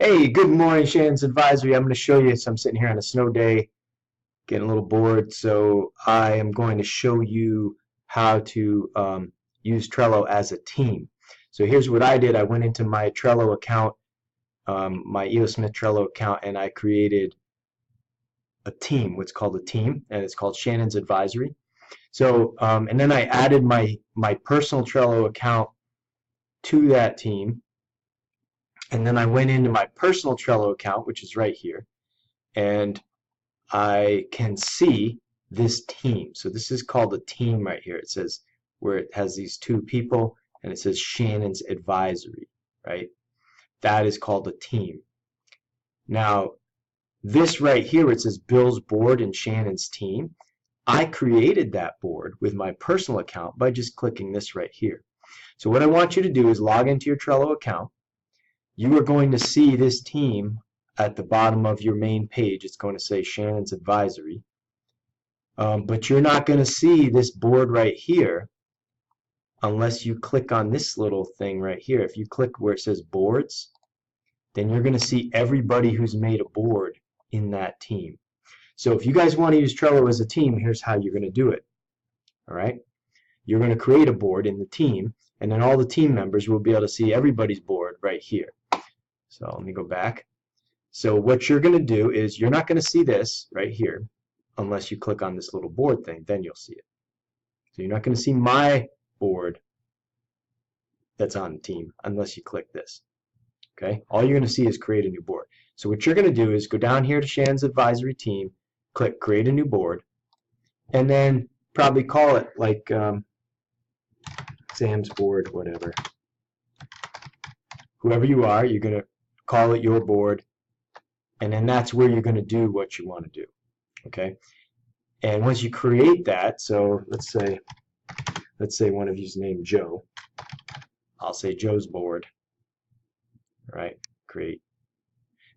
Hey, good morning, Shannon's Advisory. I'm going to show you, so I'm sitting here on a snow day, getting a little bored, so I am going to show you how to use Trello as a team. So here's what I did. I went into my Trello account, my EO Smith Trello account, and I created a team, what's called a team, and it's called Shannon's Advisory. So, and then I added my personal Trello account to that team, and then I went into my personal Trello account, which is right here, and I can see this team. So this is called a team right here. It says where it has these two people and it says Shannon's Advisory, right? That is called a team. Now, this right here where it says Bill's board and Shannon's team, I created that board with my personal account by just clicking this right here. So what I want you to do is log into your Trello account. You are going to see this team at the bottom of your main page. It's going to say Shannon's Advisory. But you're not going to see this board right here unless you click on this little thing right here. If you click where it says boards, then you're going to see everybody who's made a board in that team. So if you guys want to use Trello as a team, here's how you're going to do it. All right? You're going to create a board in the team, and then all the team members will be able to see everybody's board right here. So let me go back. So what you're going to do is you're not going to see this right here unless you click on this little board thing, then you'll see it. So you're not going to see my board that's on the team unless you click this. Okay? All you're going to see is create a new board. So what you're going to do is go down here to Shannon's Advisory Team, click create a new board, and then probably call it like Sam's board, whatever. Whoever you are, you're going to call it your board, and then that's where you're going to do what you want to do. Okay? And once you create that, so let's say one of you's named Joe. I'll say Joe's board. All right, create.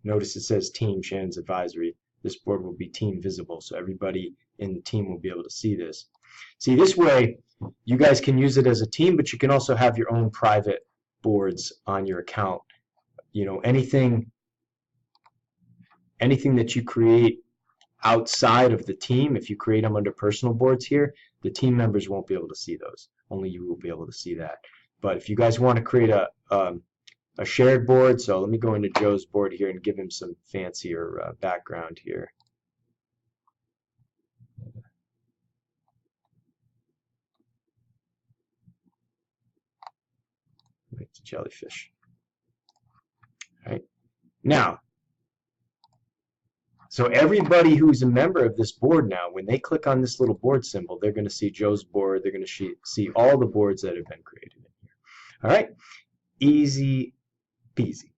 Notice it says Team Shannon's Advisory. This board will be team visible, so everybody in the team will be able to see this. See, this way, you guys can use it as a team, but you can also have your own private boards on your account. You know, anything that you create outside of the team, if you create them under personal boards here, the team members won't be able to see those. Only you will be able to see that. But if you guys want to create a shared board, so let me go into Joe's board here and give him some fancier background here. It's a jellyfish. All right. Now, so everybody who's a member of this board now, when they click on this little board symbol, they're going to see Joe's board. They're going to see all the boards that have been created in here. All right? Easy peasy.